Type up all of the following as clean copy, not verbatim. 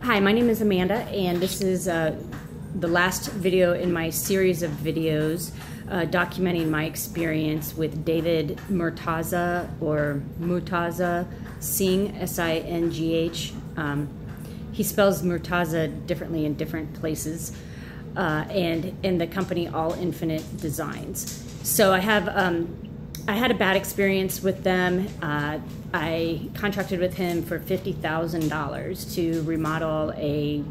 Hi, my name is Amanda, and this is the last video in my series of videos documenting my experience with David Moortaza, or Moortaza Singh, S-I-N-G-H. He spells Moortaza differently in different places, and in the company All Infinite Designs. So I had a bad experience with them. I contracted with him for $50,000 to remodel a,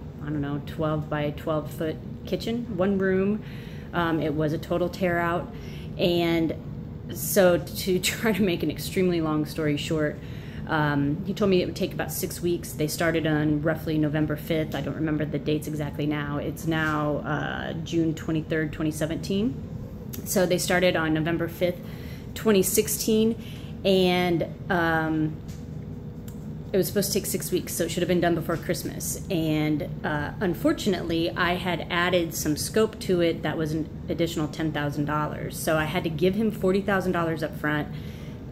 12 by 12 foot kitchen, one room. It was a total tear out. And so to try to make an extremely long story short, he told me it would take about 6 weeks. They started on roughly November 5th. I don't remember the dates exactly now. It's now June 23rd, 2017. So they started on November 5th, 2016, and it was supposed to take 6 weeks, so it should have been done before Christmas. And unfortunately, I had added some scope to it that was an additional $10,000. So I had to give him $40,000 up front.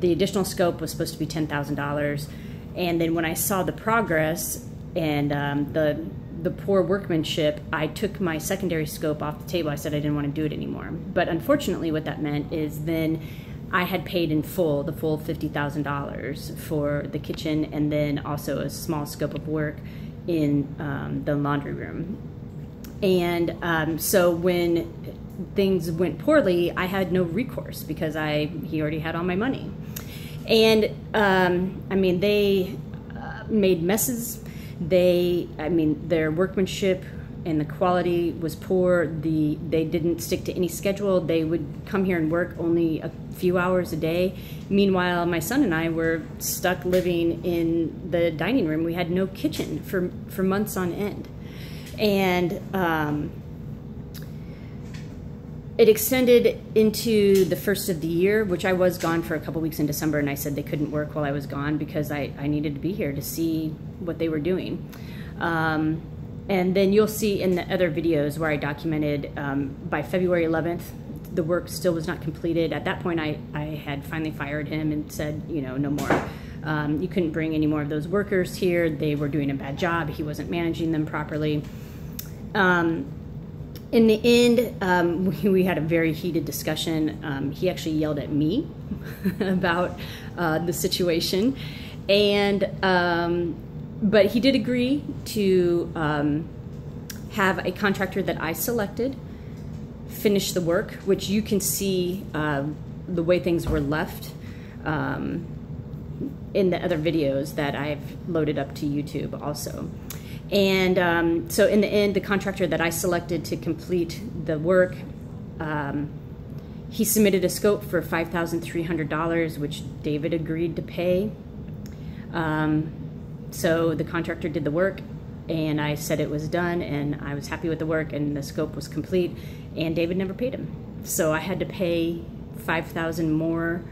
The additional scope was supposed to be $10,000. And then when I saw the progress and the poor workmanship, I took my secondary scope off the table. I said I didn't want to do it anymore. But unfortunately, what that meant is then I had paid in full, the full $50,000 for the kitchen, and then also a small scope of work in the laundry room. And so when things went poorly, I had no recourse because he already had all my money. And they made messes. Their workmanship and the quality was poor. They didn't stick to any schedule. They would come here and work only a few hours a day. Meanwhile, my son and I were stuck living in the dining room. We had no kitchen for months on end. And it extended into the first of the year, which I was gone for a couple weeks in December, and I said they couldn't work while I was gone because I needed to be here to see what they were doing. And then you'll see in the other videos where I documented by February 11th, the work still was not completed. At that point, I had finally fired him and said, no more. You couldn't bring any more of those workers here. They were doing a bad job. He wasn't managing them properly. In the end, we had a very heated discussion. He actually yelled at me about the situation. But he did agree to have a contractor that I selected finish the work, which you can see the way things were left in the other videos that I've loaded up to YouTube also. And so in the end, the contractor that I selected to complete the work, he submitted a scope for $5,300, which David agreed to pay. So the contractor did the work, and I said it was done, and I was happy with the work, and the scope was complete, and David never paid him. So I had to pay $5,000 more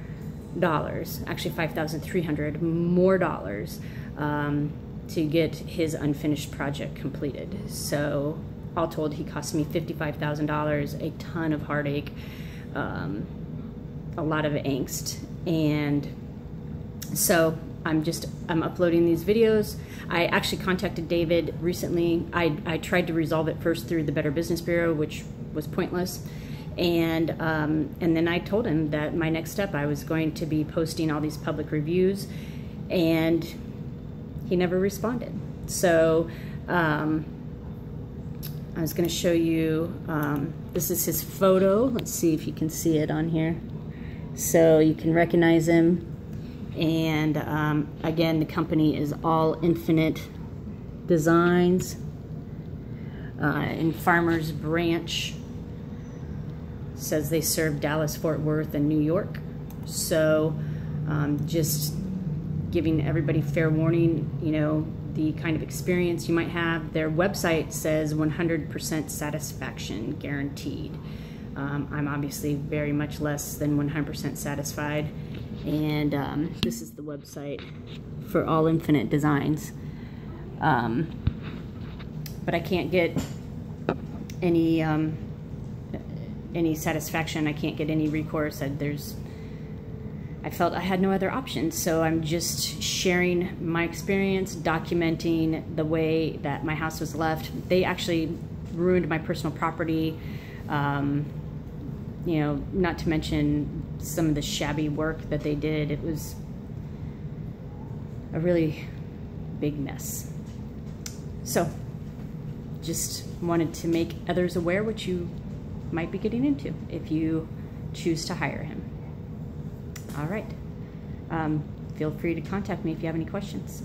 dollars, actually $5,300 more dollars, to get his unfinished project completed. So all told, he cost me $55,000, a ton of heartache, a lot of angst, and so I'm uploading these videos. I actually contacted David recently. I tried to resolve it first through the Better Business Bureau, which was pointless. And then I told him that my next step, I was going to be posting all these public reviews, and he never responded. So I was going to show you, this is his photo. Let's see if you can see it on here. So you can recognize him. And again, the company is All Infinite Designs in Farmers Branch. Says they serve Dallas, Fort Worth, and New York. So just giving everybody fair warning, the kind of experience you might have. Their website says 100% satisfaction guaranteed. I'm obviously very much less than 100% satisfied. And this is the website for All Infinite Designs. But I can't get any satisfaction. I can't get any recourse. There's I felt I had no other option. So I'm just sharing my experience, documenting the way that my house was left. They actually ruined my personal property, you know, not to mention some of the shabby work that they did. It was a really big mess. So just wanted to make others aware what you might be getting into if you choose to hire him. All right. Feel free to contact me if you have any questions.